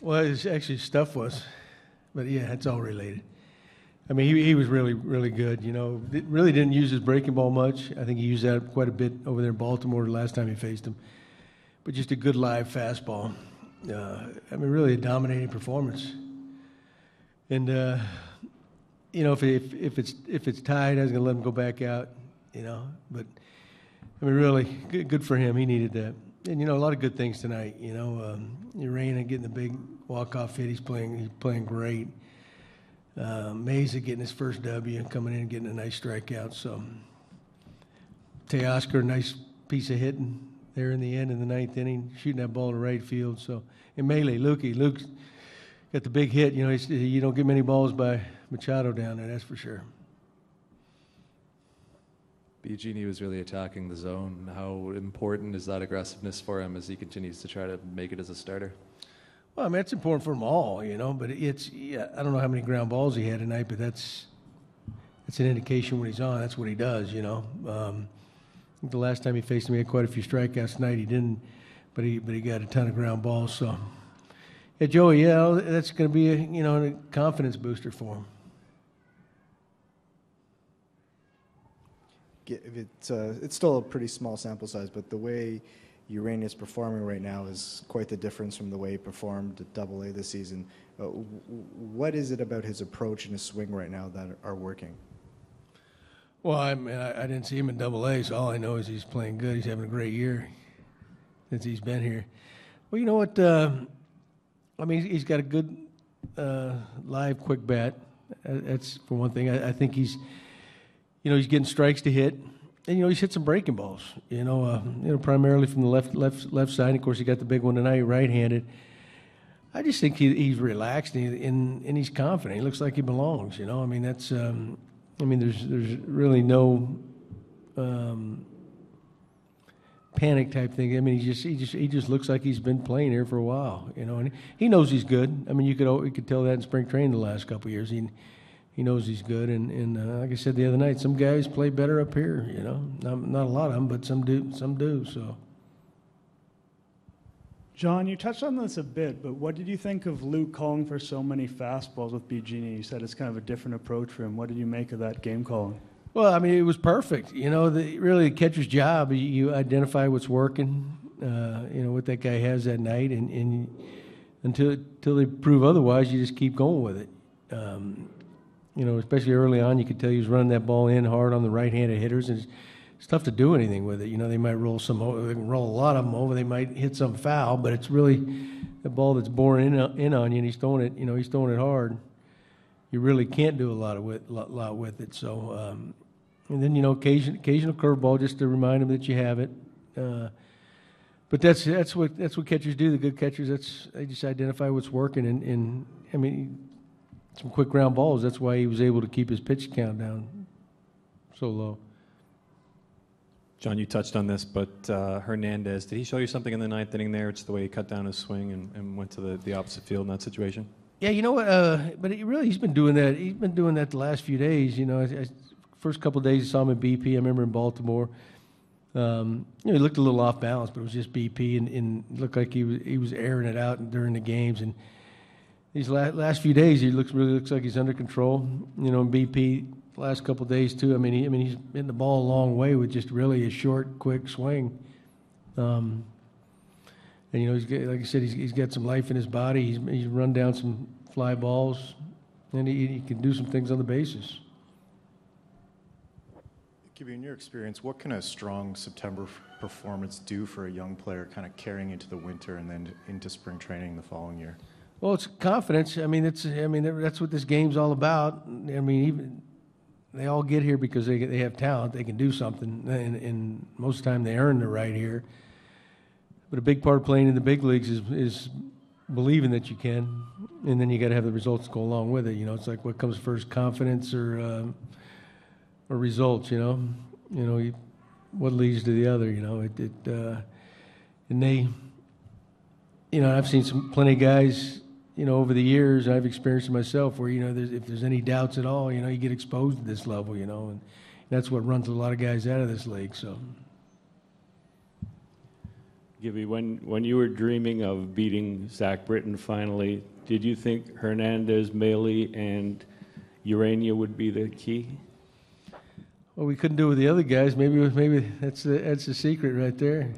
Well, actually stuff was, but yeah, it's all related. I mean, he was really, really good. You know, really didn't use his breaking ball much. I think he used that quite a bit over there in Baltimore the last time he faced him. But just a good live fastball. I mean, really a dominating performance. And you know, if it's tied, I was gonna let him go back out. You know, but I mean, really good for him. He needed that. And you know, a lot of good things tonight. You know, Urena getting the big walk-off hit. He's playing great. Mesa getting his first W and coming in and getting a nice strikeout. So Teoscar, nice piece of hitting there in the end in the ninth inning, shooting that ball to right field. So and Luke's got the big hit. You know, you don't get many balls by Machado down there, that's for sure. Biagini was really attacking the zone. How important is that aggressiveness for him as he continues to try to make it as a starter? Well, I mean, it's important for them all, you know, but I don't know how many ground balls he had tonight, but that's an indication when he's on. That's what he does, you know. I think the last time he faced him, he had quite a few strikeouts tonight. He didn't, but he got a ton of ground balls. So, yeah, Joey, yeah, that's going to be a confidence booster for him. It's still a pretty small sample size, but the way Urena is performing right now is quite the difference from the way he performed at AA this season. What is it about his approach and his swing right now that are working? Well, I mean, I didn't see him in AA, so all I know is he's playing good. He's having a great year since he's been here. Well, you know what? I mean, he's got a good live, quick bat. That's for one thing. I think he's getting strikes to hit. And, he's hit some breaking balls, primarily from the left side. Of course, he got the big one tonight, right-handed. I just think he's relaxed and he's confident. He looks like he belongs, I mean, that's there's really no panic type thing. I mean, he just looks like he's been playing here for a while, and he knows he's good. I mean, you could tell that in spring training the last couple of years. He knows he's good, and like I said the other night, some guys play better up here. Not a lot of them, but some do. So, John, you touched on this a bit, but what did you think of Luke calling for so many fastballs with Biagini? You said it's kind of a different approach for him. What did you make of that game calling? Well, I mean, it was perfect. Really the catcher's job. You identify what's working. What that guy has that night, and until they prove otherwise, you just keep going with it. Especially early on, you could tell he was running that ball in hard on the right-handed hitters, and it's tough to do anything with it. They might roll they can roll a lot of them over. They might hit some foul, but it's really the ball that's boring in on you, and he's throwing it hard. You really can't do a lot with it. So, and then occasional curveball just to remind him that you have it. But that's what catchers do. The good catchers, they just identify what's working, and I mean. Some quick ground balls. That's why he was able to keep his pitch count down so low. John, you touched on this, but Hernandez, did he show you something in the ninth inning there? It's the way he cut down his swing and went to the opposite field in that situation? Yeah, you know what? But he's been doing that. He's been doing that the last few days. First couple of days I saw him at BP. I remember in Baltimore. He looked a little off balance, but it was just BP, and looked like he was airing it out during the games. And these last few days, he really looks like he's under control. In BP, the last couple of days too. I mean, he's hitting the ball a long way with just really a short, quick swing. And like I said, he's got some life in his body. He's run down some fly balls, and he can do some things on the bases. Gibby, in your experience, what can a strong September performance do for a young player, kind of carrying into the winter and then into spring training the following year? Well, it's confidence. I mean, that's what this game's all about. I mean, they all get here because they have talent. They can do something, and most of the time they earn the right here. But a big part of playing in the big leagues is believing that you can, and then you got to have the results go along with it. It's like what comes first, confidence or results. What leads to the other. And they. I've seen plenty of guys, over the years, I've experienced it myself where, if there's any doubts at all, you get exposed to this level, and that's what runs a lot of guys out of this league, so. Gibby, when you were dreaming of beating Zach Britton finally, did you think Hernandez, Maile, and Urania would be the key? Well, we couldn't do it with the other guys. Maybe that's the secret right there.